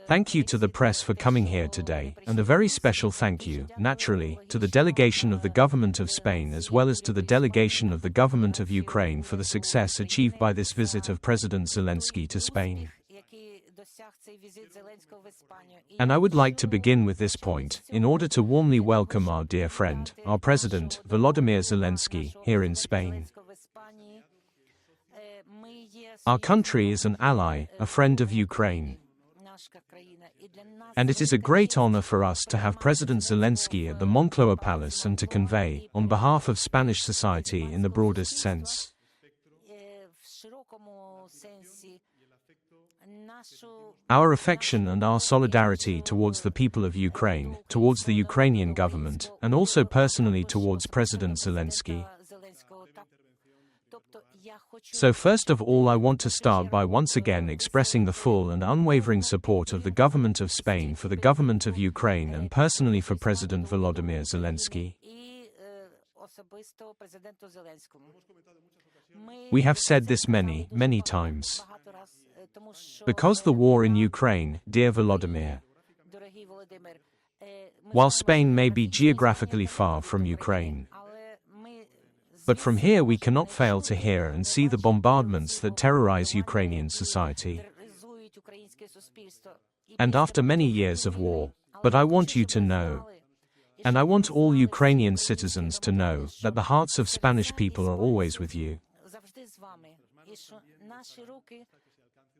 Thank you to the press for coming here today, and a very special thank you, naturally, to the delegation of the government of Spain as well as to the delegation of the government of Ukraine for the success achieved by this visit of President Zelensky to Spain. And I would like to begin with this point, in order to warmly welcome our dear friend, our President, Volodymyr Zelensky, here in Spain. Our country is an ally, a friend of Ukraine. And it is a great honor for us to have President Zelensky at the Moncloa Palace and to convey, on behalf of Spanish society in the broadest sense, our affection and our solidarity towards the people of Ukraine, towards the Ukrainian government, and also personally towards President Zelensky. So first of all, I want to start by once again expressing the full and unwavering support of the government of Spain for the government of Ukraine and personally for President Volodymyr Zelensky. We have said this many, many times. Because the war in Ukraine, dear Volodymyr, while Spain may be geographically far from Ukraine, but from here we cannot fail to hear and see the bombardments that terrorize Ukrainian society. And after many years of war, but I want you to know, and I want all Ukrainian citizens to know, that the hearts of Spanish people are always with you.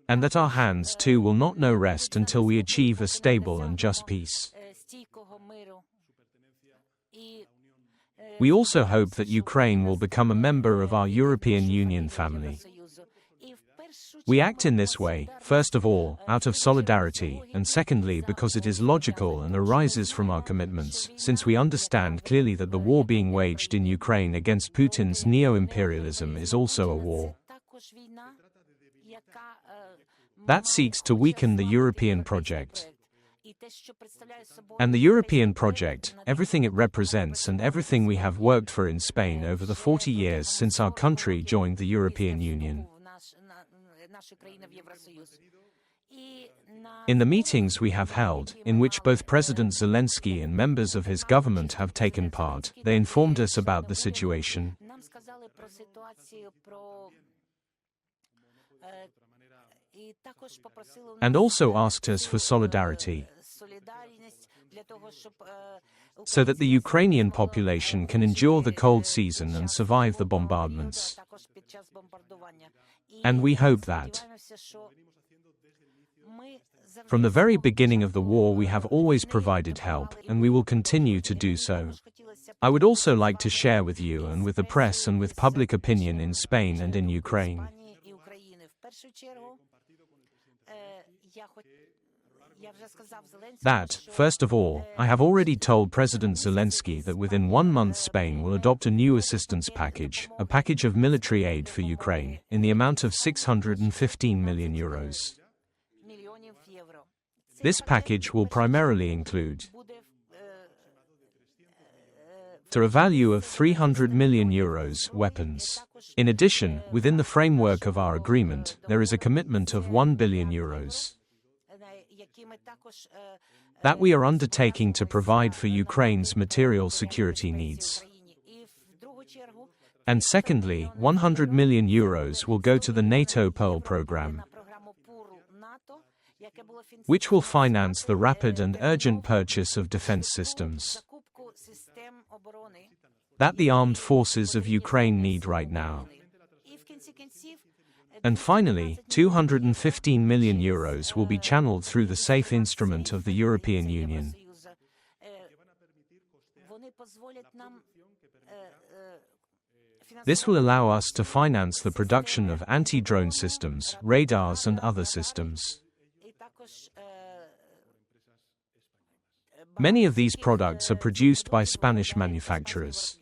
And that our hands too will not know rest until we achieve a stable and just peace. We also hope that Ukraine will become a member of our European Union family. We act in this way, first of all, out of solidarity, and secondly because it is logical and arises from our commitments, since we understand clearly that the war being waged in Ukraine against Putin's neo-imperialism is also a war that seeks to weaken the European project. And the European project, everything it represents and everything we have worked for in Spain over the 40 years since our country joined the European Union. In the meetings we have held, in which both President Zelensky and members of his government have taken part, they informed us about the situation. And also asked us for solidarity, so that the Ukrainian population can endure the cold season and survive the bombardments. And we hope that, from the very beginning of the war, we have always provided help, and we will continue to do so. I would also like to share with you and with the press and with public opinion in Spain and in Ukraine that, first of all, I have already told President Zelensky that within 1 month Spain will adopt a new assistance package, a package of military aid for Ukraine, in the amount of 615 million euros. This package will primarily include to a value of 300 million euros weapons. In addition, within the framework of our agreement, there is a commitment of 1 billion euros that we are undertaking to provide for Ukraine's material security needs. And secondly, 100 million euros will go to the NATO PURL program, which will finance the rapid and urgent purchase of defense systems that the armed forces of Ukraine need right now. And finally, 215 million euros will be channeled through the SAFE instrument of the European Union. This will allow us to finance the production of anti-drone systems, radars and other systems. Many of these products are produced by Spanish manufacturers.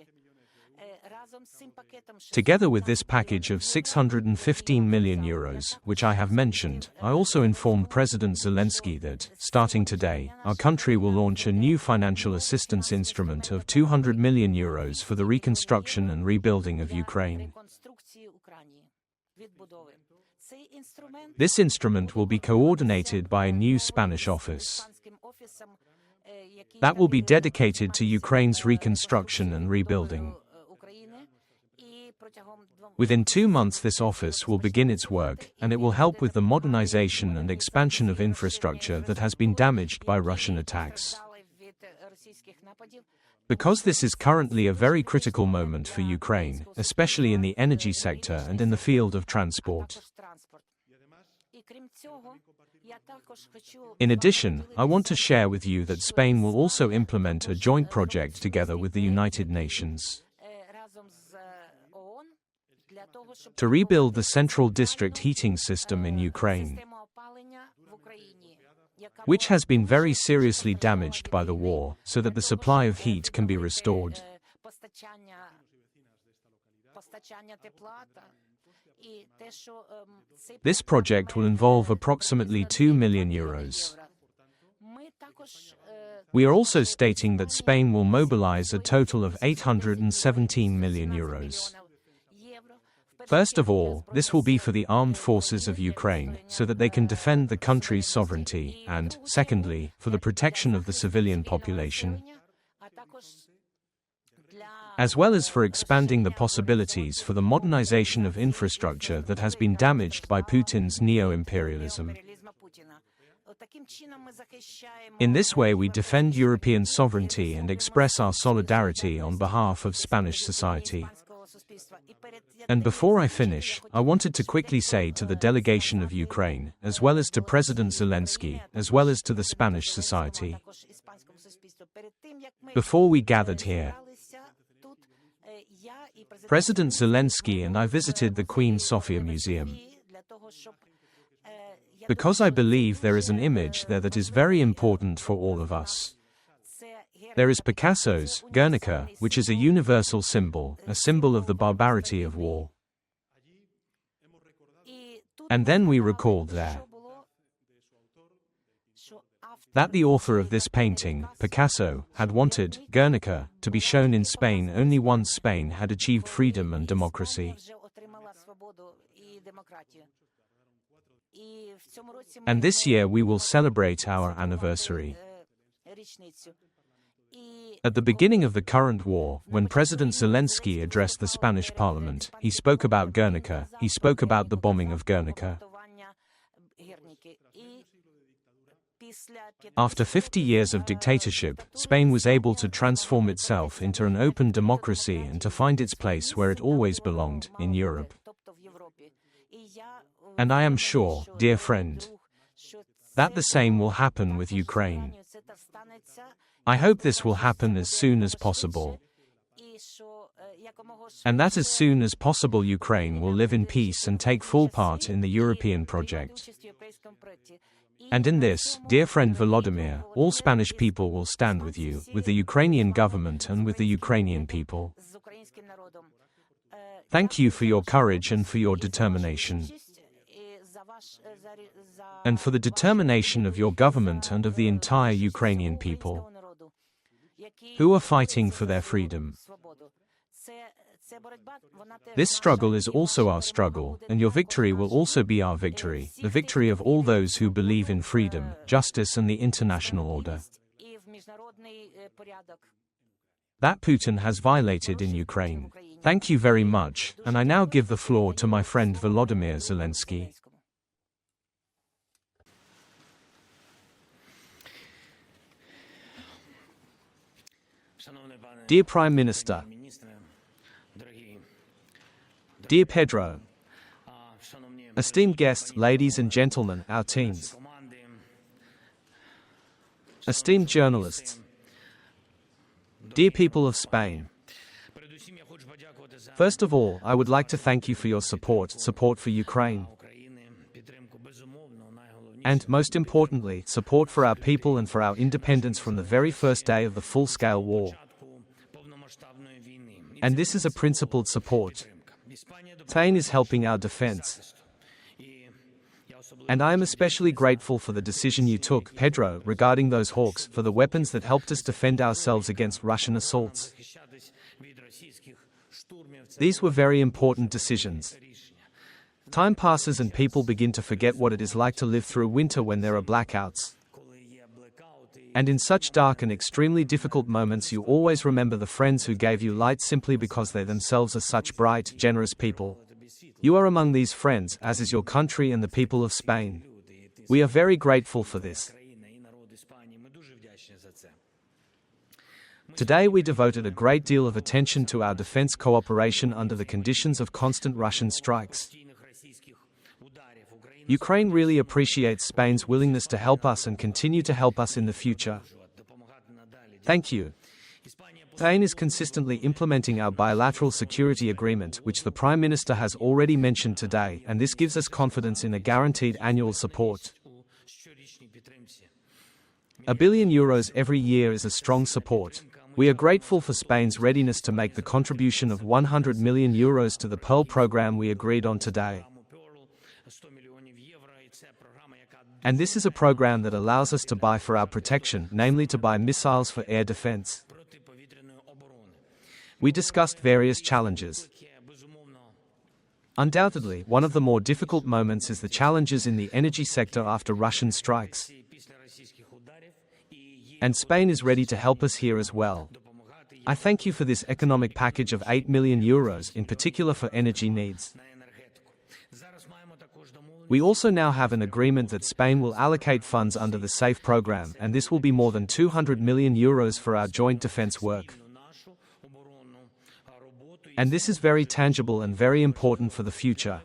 Together with this package of 615 million euros, which I have mentioned, I also informed President Zelensky that, starting today, our country will launch a new financial assistance instrument of 200 million euros for the reconstruction and rebuilding of Ukraine. This instrument will be coordinated by a new Spanish office that will be dedicated to Ukraine's reconstruction and rebuilding. Within 2 months this office will begin its work, and it will help with the modernization and expansion of infrastructure that has been damaged by Russian attacks. Because this is currently a very critical moment for Ukraine, especially in the energy sector and in the field of transport. In addition, I want to share with you that Spain will also implement a joint project together with the United Nations to rebuild the central district heating system in Ukraine, which has been very seriously damaged by the war, so that the supply of heat can be restored. This project will involve approximately €2 million. We are also stating that Spain will mobilize a total of €817 million. First of all, this will be for the armed forces of Ukraine, so that they can defend the country's sovereignty, and, secondly, for the protection of the civilian population, as well as for expanding the possibilities for the modernization of infrastructure that has been damaged by Putin's neo-imperialism. In this way we defend European sovereignty and express our solidarity on behalf of Spanish society. And before I finish, I wanted to quickly say to the delegation of Ukraine, as well as to President Zelensky, as well as to the Spanish society, before we gathered here, President Zelensky and I visited the Queen Sofia Museum, because I believe there is an image there that is very important for all of us. There is Picasso's Guernica, which is a universal symbol, a symbol of the barbarity of war. And then we recalled there that the author of this painting, Picasso, had wanted Guernica to be shown in Spain only once Spain had achieved freedom and democracy. And this year we will celebrate our anniversary. At the beginning of the current war, when President Zelensky addressed the Spanish parliament, he spoke about Guernica, he spoke about the bombing of Guernica. After 50 years of dictatorship, Spain was able to transform itself into an open democracy and to find its place where it always belonged, in Europe. And I am sure, dear friend, that the same will happen with Ukraine. I hope this will happen as soon as possible. And that as soon as possible Ukraine will live in peace and take full part in the European project. And in this, dear friend Volodymyr, all Spanish people will stand with you, with the Ukrainian government and with the Ukrainian people. Thank you for your courage and for your determination. And for the determination of your government and of the entire Ukrainian people, who are fighting for their freedom. This struggle is also our struggle, and your victory will also be our victory, the victory of all those who believe in freedom, justice and the international order that Putin has violated in Ukraine. Thank you very much, and I now give the floor to my friend Volodymyr Zelensky. Dear Prime Minister, dear Pedro, esteemed guests, ladies and gentlemen, our teams, esteemed journalists, dear people of Spain, first of all, I would like to thank you for your support for Ukraine, and most importantly, support for our people and for our independence from the very first day of the full-scale war. And this is a principled support. Spain is helping our defense. And I am especially grateful for the decision you took, Pedro, regarding those hawks, for the weapons that helped us defend ourselves against Russian assaults. These were very important decisions. Time passes and people begin to forget what it is like to live through winter when there are blackouts. And in such dark and extremely difficult moments you always remember the friends who gave you light simply because they themselves are such bright, generous people. You are among these friends, as is your country and the people of Spain. We are very grateful for this. Today we devoted a great deal of attention to our defense cooperation under the conditions of constant Russian strikes. Ukraine really appreciates Spain's willingness to help us and continue to help us in the future. Thank you. Spain is consistently implementing our bilateral security agreement, which the Prime Minister has already mentioned today, and this gives us confidence in a guaranteed annual support. €1 billion every year is a strong support. We are grateful for Spain's readiness to make the contribution of €100 million to the PURL program we agreed on today. And this is a program that allows us to buy for our protection, namely to buy missiles for air defense. We discussed various challenges. Undoubtedly, one of the more difficult moments is the challenges in the energy sector after Russian strikes. And Spain is ready to help us here as well. I thank you for this economic package of €8 million, in particular for energy needs. We also now have an agreement that Spain will allocate funds under the SAFE program, and this will be more than €200 million for our joint defense work. And this is very tangible and very important for the future.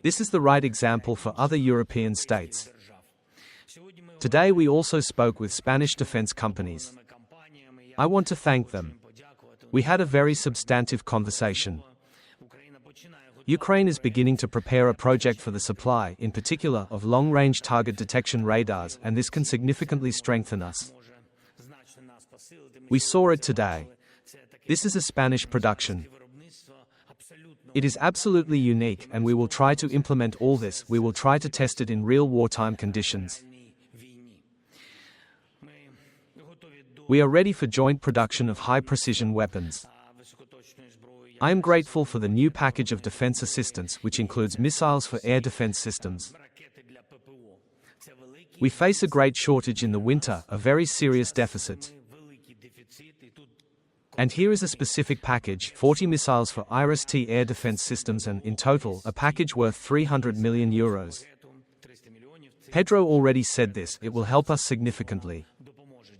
This is the right example for other European states. Today we also spoke with Spanish defense companies. I want to thank them. We had a very substantive conversation. Ukraine is beginning to prepare a project for the supply, in particular, of long-range target detection radars, and this can significantly strengthen us. We saw it today. This is a Spanish production. It is absolutely unique, and we will try to implement all this. We will try to test it in real wartime conditions. We are ready for joint production of high-precision weapons. I am grateful for the new package of defense assistance, which includes missiles for air defense systems. We face a great shortage in the winter, a very serious deficit. And here is a specific package, 40 missiles for IRIS-T air defense systems and, in total, a package worth €300 million. Pedro already said this, it will help us significantly.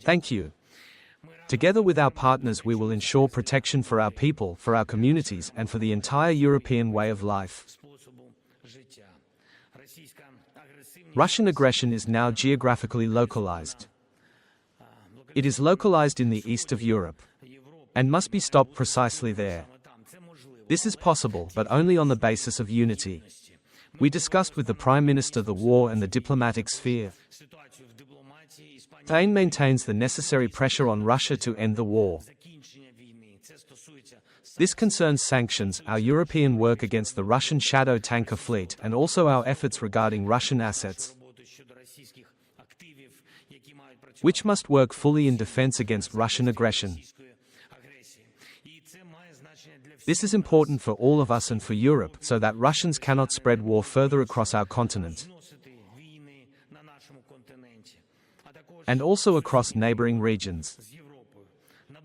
Thank you. Together with our partners we will ensure protection for our people, for our communities, and for the entire European way of life. Russian aggression is now geographically localized. It is localized in the east of Europe, and must be stopped precisely there. This is possible, but only on the basis of unity. We discussed with the Prime Minister the war and the diplomatic sphere. Spain maintains the necessary pressure on Russia to end the war. This concerns sanctions, our European work against the Russian shadow tanker fleet, and also our efforts regarding Russian assets, which must work fully in defense against Russian aggression. This is important for all of us and for Europe, so that Russians cannot spread war further across our continent, and also across neighboring regions,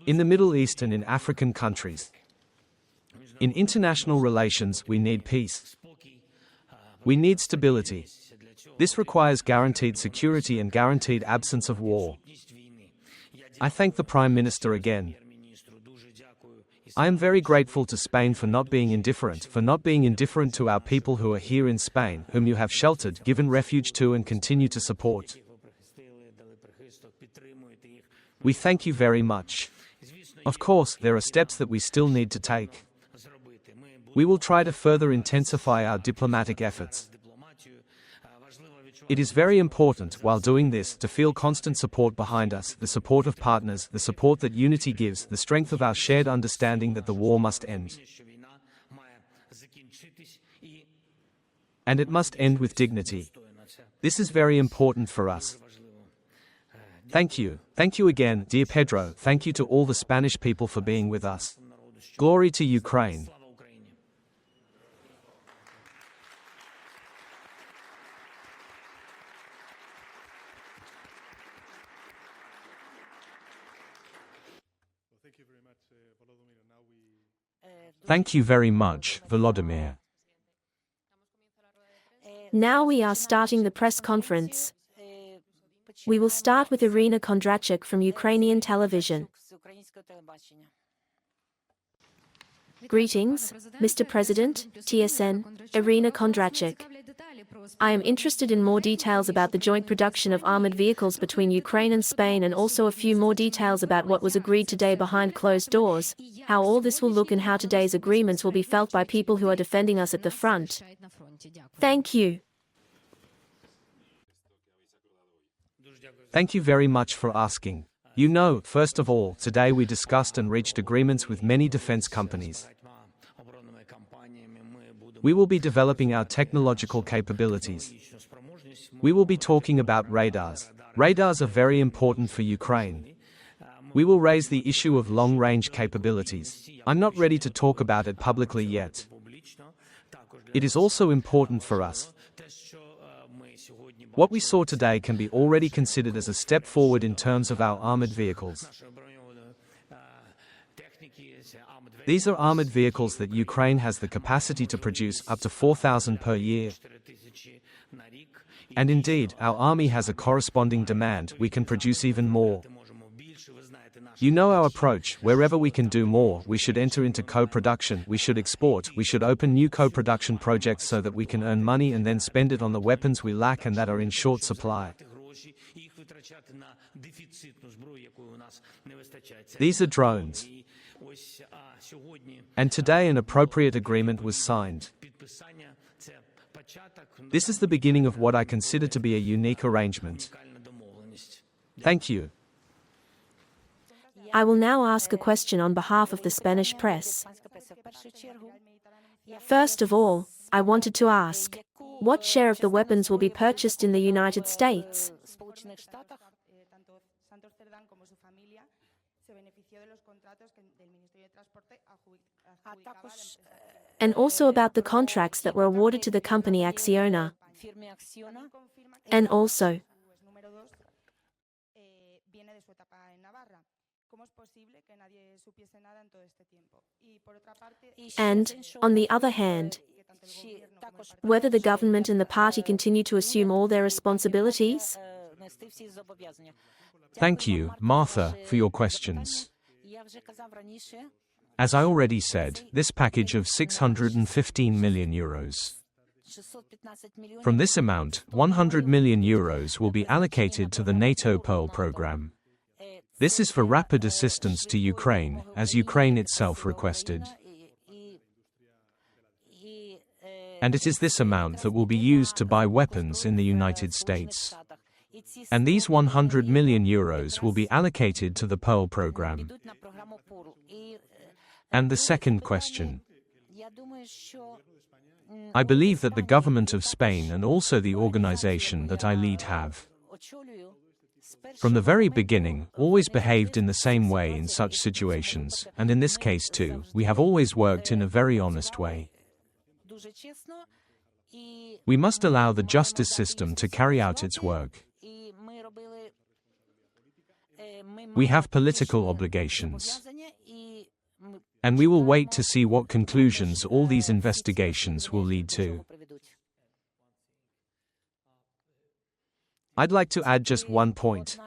in the Middle East and in African countries. In international relations, we need peace. We need stability. This requires guaranteed security and guaranteed absence of war. I thank the Prime Minister again. I am very grateful to Spain for not being indifferent to our people who are here in Spain, whom you have sheltered, given refuge to, and continue to support. We thank you very much. Of course, there are steps that we still need to take. We will try to further intensify our diplomatic efforts. It is very important, while doing this, to feel constant support behind us, the support of partners, the support that unity gives, the strength of our shared understanding that the war must end. And it must end with dignity. This is very important for us. Thank you. Thank you again, dear Pedro. Thank you to all the Spanish people for being with us. Glory to Ukraine. Thank you very much, Volodymyr. Now we are starting the press conference. We will start with Irina Kondrachuk from Ukrainian television. Greetings, Mr. President, TSN, Irina Kondrachuk. I am interested in more details about the joint production of armored vehicles between Ukraine and Spain, and also a few more details about what was agreed today behind closed doors, how all this will look and how today's agreements will be felt by people who are defending us at the front. Thank you. Thank you very much for asking. You know, first of all, today we discussed and reached agreements with many defense companies. We will be developing our technological capabilities. We will be talking about radars. Radars are very important for Ukraine. We will raise the issue of long-range capabilities. I'm not ready to talk about it publicly yet. It is also important for us. What we saw today can be already considered as a step forward in terms of our armored vehicles. These are armored vehicles that Ukraine has the capacity to produce up to 4,000 per year. And indeed, our army has a corresponding demand. We can produce even more. You know our approach. Wherever we can do more, we should enter into co-production, we should export, we should open new co-production projects so that we can earn money and then spend it on the weapons we lack and that are in short supply. These are drones. And today an appropriate agreement was signed. This is the beginning of what I consider to be a unique arrangement. Thank you. I will now ask a question on behalf of the Spanish press. First of all, I wanted to ask, what share of the weapons will be purchased in the United States? And also about the contracts that were awarded to the company Acciona. And also, and, on the other hand, whether the government and the party continue to assume all their responsibilities? Thank you, Martha, for your questions. As I already said, this package of 615 million euros. From this amount, 100 million euros will be allocated to the NATO PURL program. This is for rapid assistance to Ukraine, as Ukraine itself requested. And it is this amount that will be used to buy weapons in the United States. And these 100 million euros will be allocated to the PURL program. And the second question. I believe that the government of Spain and also the organization that I lead have, from the very beginning, always behaved in the same way in such situations, and in this case too, we have always worked in a very honest way. We must allow the justice system to carry out its work. We have political obligations. And we will wait to see what conclusions all these investigations will lead to. I'd like to add just one point.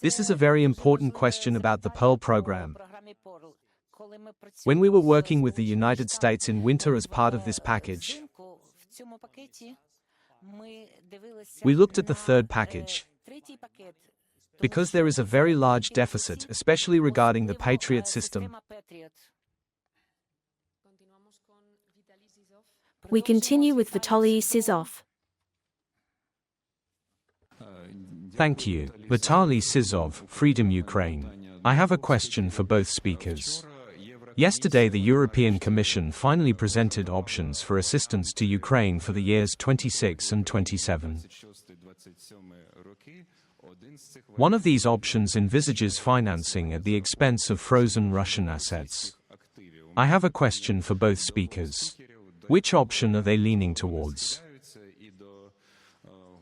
This is a very important question about the PURL program. When we were working with the United States in winter as part of this package, we looked at the third package. Because there is a very large deficit, especially regarding the Patriot system. We continue with Vitaly Sizov. Thank you, Vitaly Sizov, Freedom Ukraine. I have a question for both speakers. Yesterday the European Commission finally presented options for assistance to Ukraine for the years 26 and 27. One of these options envisages financing at the expense of frozen Russian assets. I have a question for both speakers. Which option are they leaning towards?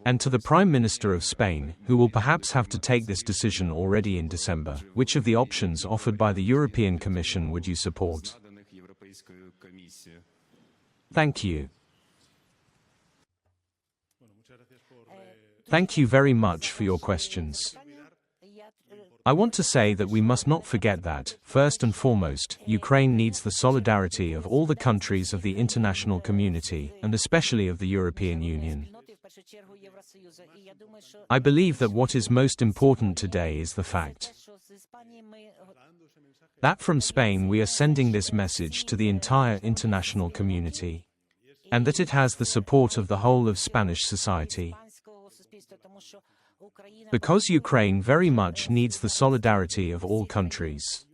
And to the Prime Minister of Spain, who will perhaps have to take this decision already in December, which of the options offered by the European Commission would you support? Thank you. Thank you very much for your questions. I want to say that we must not forget that, first and foremost, Ukraine needs the solidarity of all the countries of the international community, and especially of the European Union. I believe that what is most important today is the fact that from Spain we are sending this message to the entire international community, and that it has the support of the whole of Spanish society. Because Ukraine very much needs the solidarity of all countries.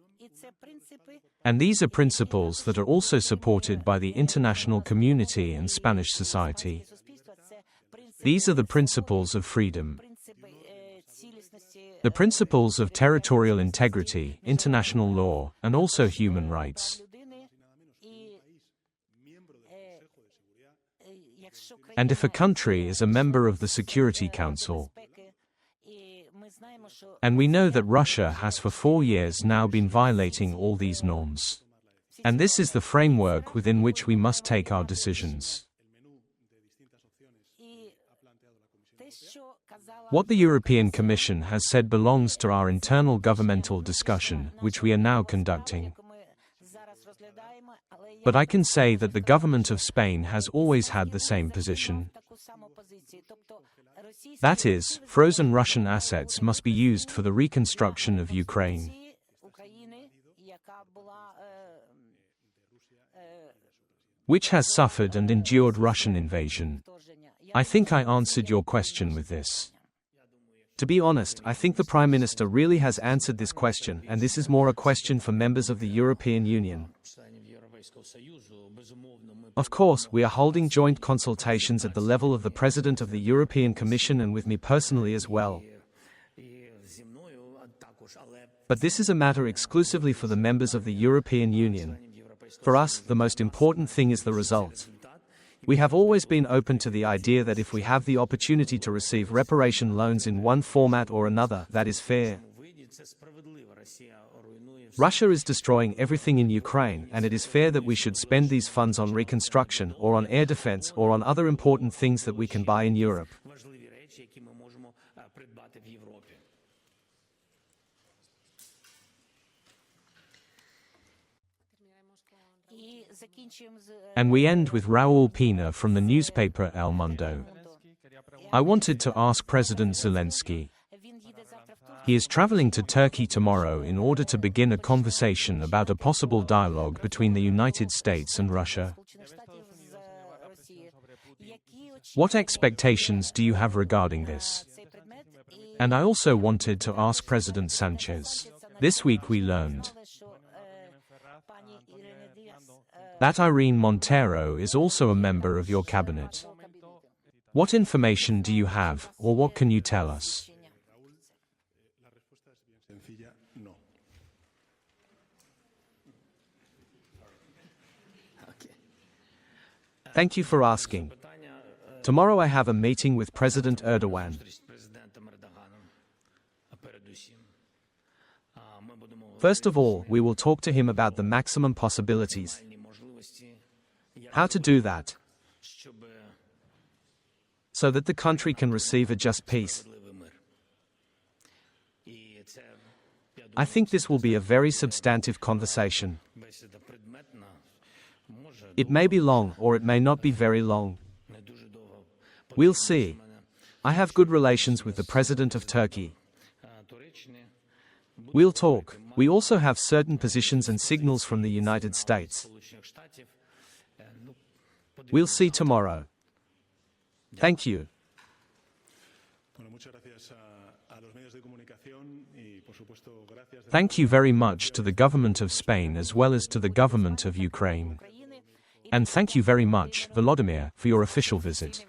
And these are principles that are also supported by the international community and Spanish society. These are the principles of freedom, the principles of territorial integrity, international law, and also human rights. And if a country is a member of the Security Council, and we know that Russia has for 4 years now been violating all these norms, and this is the framework within which we must take our decisions. What the European Commission has said belongs to our internal governmental discussion, which we are now conducting. But I can say that the government of Spain has always had the same position. That is, frozen Russian assets must be used for the reconstruction of Ukraine. Which has suffered and endured Russian invasion. I think I answered your question with this. To be honest, I think the Prime Minister really has answered this question, and this is more a question for members of the European Union. Of course, we are holding joint consultations at the level of the President of the European Commission and with me personally as well. But this is a matter exclusively for the members of the European Union. For us, the most important thing is the result. We have always been open to the idea that if we have the opportunity to receive reparation loans in one format or another, that is fair. Russia is destroying everything in Ukraine, and it is fair that we should spend these funds on reconstruction, or on air defense, or on other important things that we can buy in Europe. And we end with Raúl Pina from the newspaper El Mundo. I wanted to ask President Zelensky. He is traveling to Turkey tomorrow in order to begin a conversation about a possible dialogue between the United States and Russia. What expectations do you have regarding this? And I also wanted to ask President Sanchez. This week we learned that Irene Montero is also a member of your cabinet. What information do you have, or what can you tell us? Thank you for asking. Tomorrow I have a meeting with President Erdogan. First of all, we will talk to him about the maximum possibilities. How to do that, so that the country can receive a just peace. I think this will be a very substantive conversation. It may be long, or it may not be very long. We'll see. I have good relations with the President of Turkey. We'll talk. We also have certain positions and signals from the United States. We'll see tomorrow. Thank you. Thank you very much to the government of Spain as well as to the government of Ukraine. And thank you very much, Volodymyr, for your official visit.